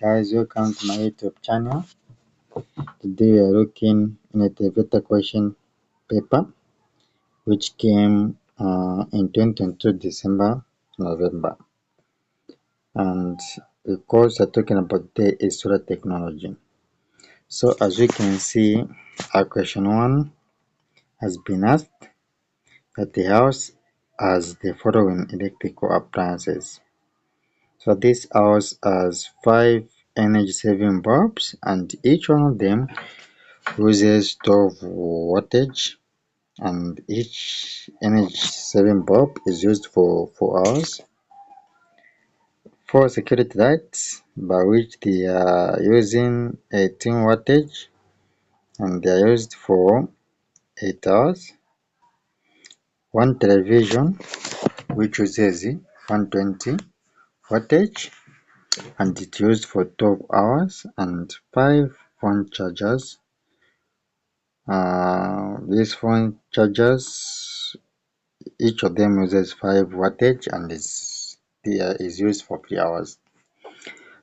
guys, welcome to my YouTube channel. Today we are looking at a TEVETA question paper which came in 2022 December, November, and the course we're talking about today is solar technology. So as you can see, our question 1 has been asked that the house has the following electrical appliances. So this house has 5 energy saving bulbs and each one of them uses 12 wattage, and each energy saving bulb is used for 4 hours. 4 security lights by which they are using 18 wattage and they are used for 8 hours. 1 television which uses 120 wattage and it used for 12 hours, and 5 phone chargers. These phone chargers, each of them uses 5 wattage and is used for 3 hours.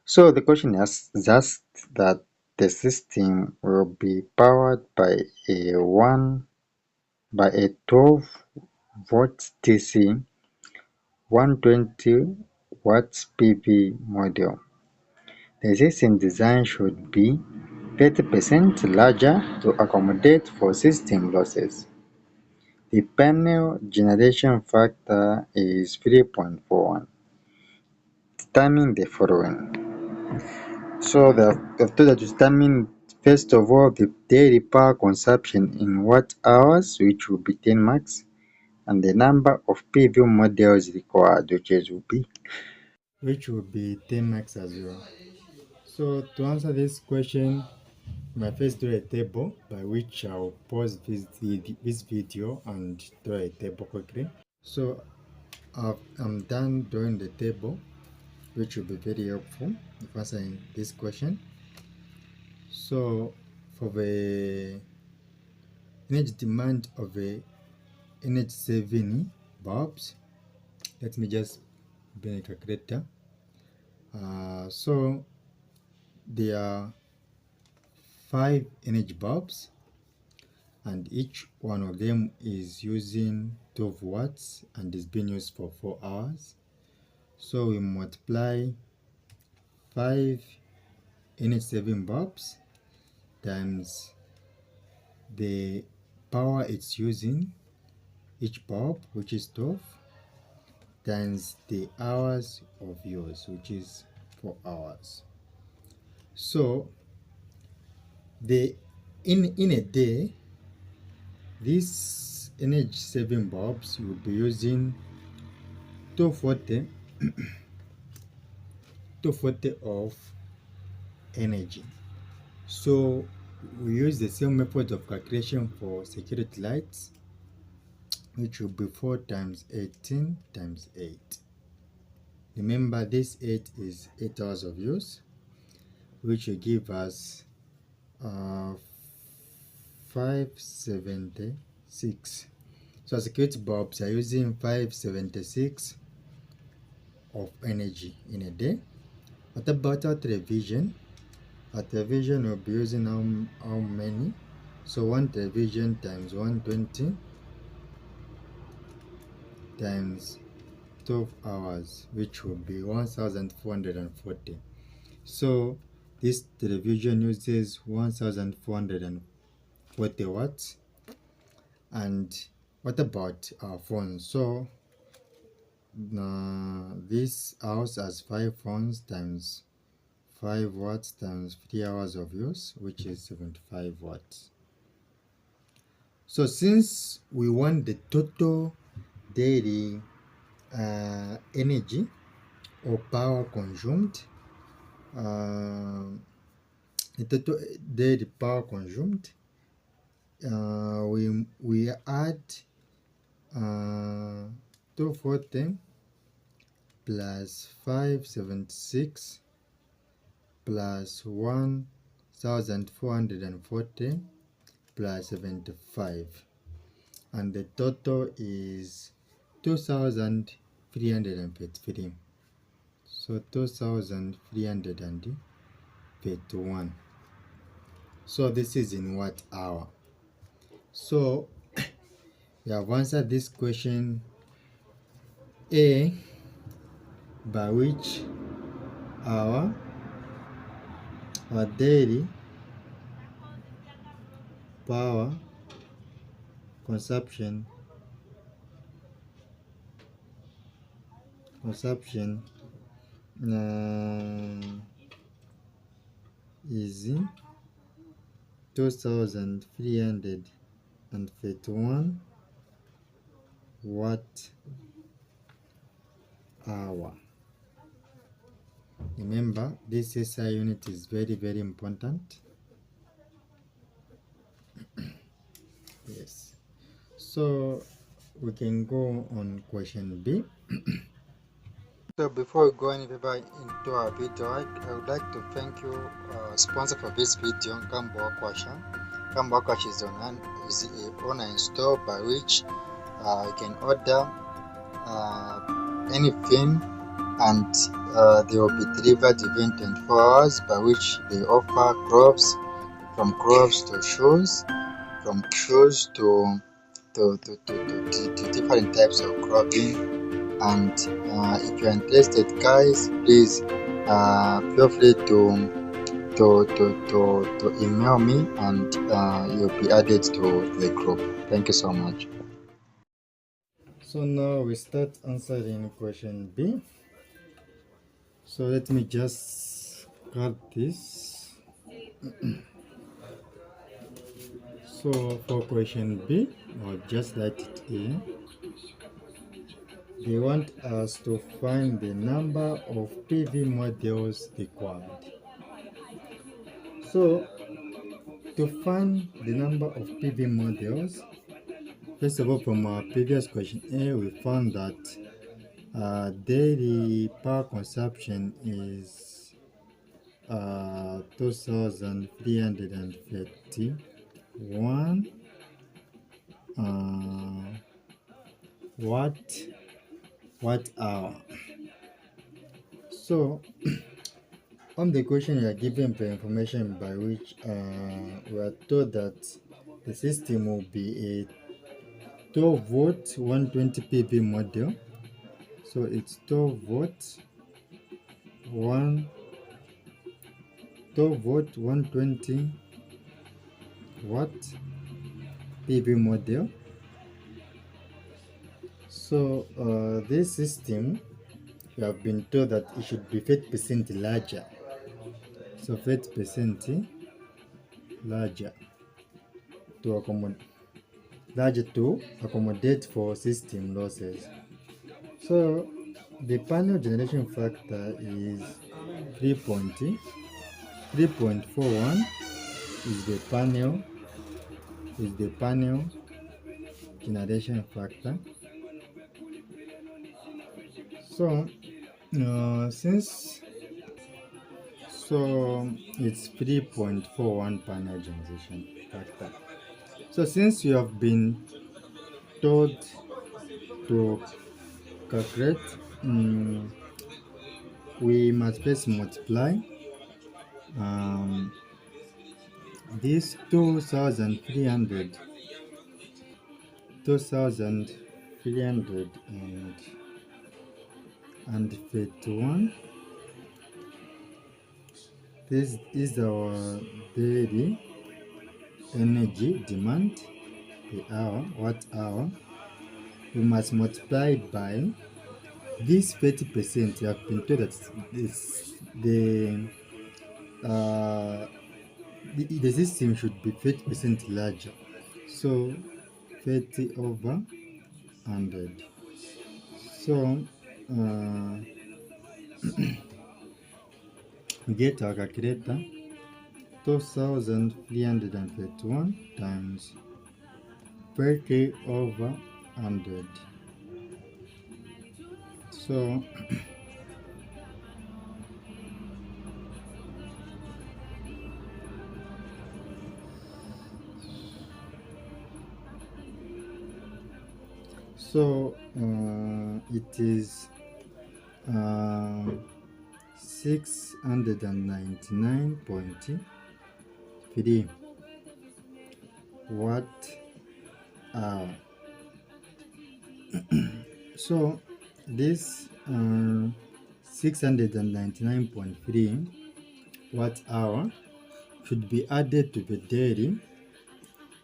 So the question is asked that the system will be powered by a 12 volt DC 120 watts PV module. The system design should be 30% larger to accommodate for system losses. The panel generation factor is 3.41. Determine the following. So they've told us to determine first of all the daily power consumption in watt hours, which will be 10 max, and the number of PV modules required, which will be 10 max as well. So to answer this question, I first draw a table by which I'll pause this video and draw a table quickly. So I'm done drawing the table, which will be very helpful if answering this question. So for the energy demand of a energy saving bulbs, let me just bring a calculator. So there are 5 energy bulbs and each one of them is using 12 watts and is being used for 4 hours. So we multiply 5 energy saving bulbs times the power it's using, each bulb, which is 12, times the hours of use, which is 4 hours. So in a day, these energy saving bulbs will be using 240 of energy. So we use the same method of calculation for security lights, which will be 4 times 18 times 8. Remember, this 8 is 8 hours of use, which will give us 576. So security bulbs are using 576 of energy in a day. What about our television? Our television will be using how many? So 1 television times 120 times 12 hours, which will be 1440. So this television uses 1440 watts. And what about our phones? So this house has 5 phones times 5 watts times 3 hours of use, which is 75 watts. So since we want the total daily energy or power consumed, the total daily power consumed, we add 240 plus 576 plus 1440 plus 75, and the total is 2333. So 2333. 31. So this is in what hour? So we have answered this question A, by which hour our daily power consumption is 2331 watt hour. Remember, this SI unit is very, very important. Yes. So we can go on question B. So before we go any further into our video, I would like to thank you, sponsor for this video, Gambo Aquasha. Gambo Aquasha is an online store by which you can order anything, and they will be delivered within 24 hours, by which they offer clothes, from clothes to shoes, from shoes to different types of clothing. And if you're interested, guys, please feel free to email me, and you'll be added to the group. Thank you so much. So now we start answering question B. So let me just cut this. So for question B, I'll just write it here. They want us to find the number of PV modules required. So to find the number of PV modules, first of all, from our previous question A, we found that daily power consumption is 2331 watt hour. So on the question, we are given the information by which we are told that the system will be a 12 volt 120 PV module. So it's 12 volt 120 watt PV module. So this system, we have been told that it should be 30% larger. So 30% larger to accommodate for system losses. So the panel generation factor is 3.41 is the panel generation factor. So it's 3.41 panel generation factor. So since you have been told to calculate, we must first multiply this 2331 this is our daily energy demand per hour, watt hour. We must multiply by this 30%. You have been told that the system should be 30% larger. So 30 over 100. So we get our calculator. 2331 times 30 over 100. So it is 699.3 watt hour. So this 699.3 watt hour should be added to the daily,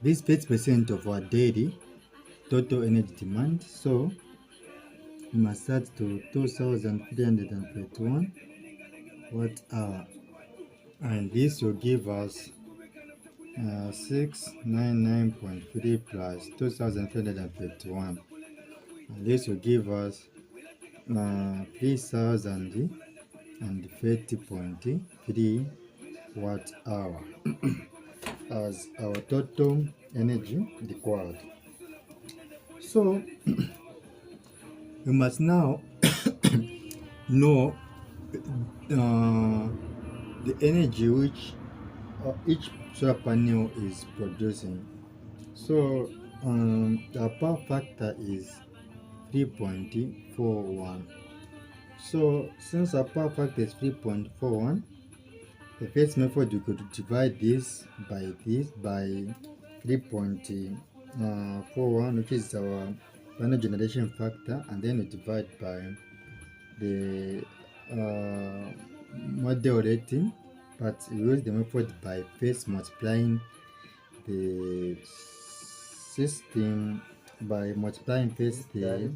this 30% of our daily total energy demand. So we must add to 2331 watt hour, and this will give us 699.3 plus 2331, and this will give us 3030.3 watt hour as our total energy required. So we must now know the energy which each solar panel is producing. So the power factor is 3.41. So since our power factor is 3.41, the first method we could divide this by 3.41, which is our panel generation factor, and then we divide by the model rating, but we use the method by first multiplying the system by multiplying first the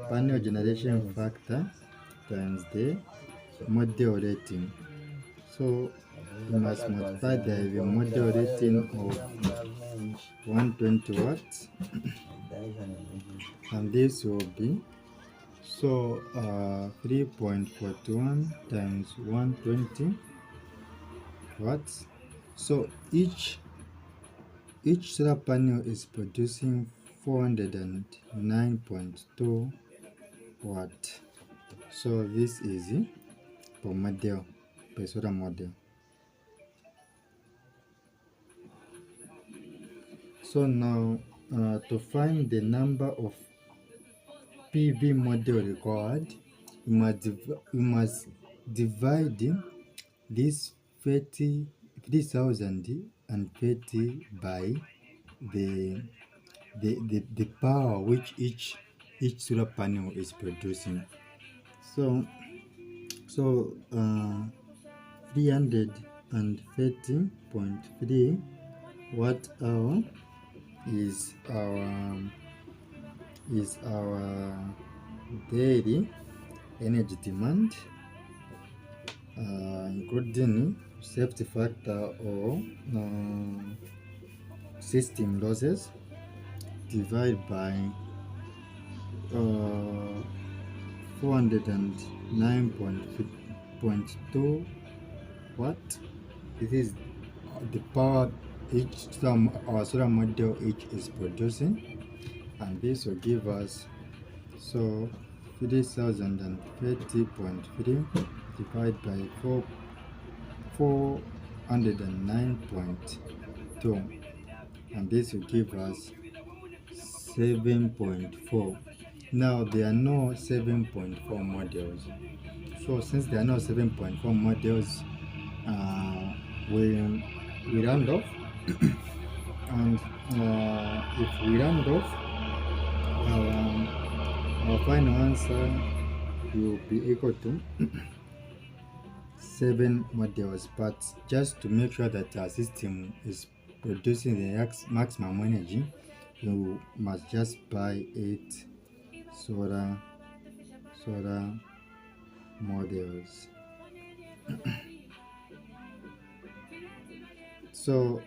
panel generation factor times the model rating. So we must multiply the model rating of 120 watts, and this will be 3.41 times 120 watts. So each solar panel is producing 409.2 watt. So this is per model, per solar model. So now to find the number of PV module required, we must divide this 3030 by the power which each solar panel is producing. So 330.3 watt hour is our daily energy demand, including safety factor or system losses, divided by 409.2 watt. This is the power our solar module each is producing, and this will give us 3030.3 divided by 409.2, and this will give us 7.4. Now there are no 7.4 modules, so since there are no 7.4 modules, we round off and if we round off, our final answer will be equal to 7 modules. But just to make sure that our system is producing the maximum energy, you must just buy 8 solar modules. So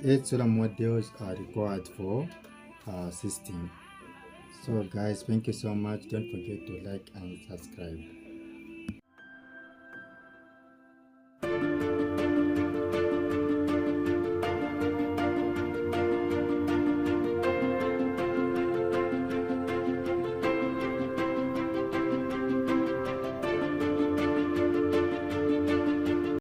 8 solar modules are required for our system. So guys, thank you so much. Don't forget to like and subscribe.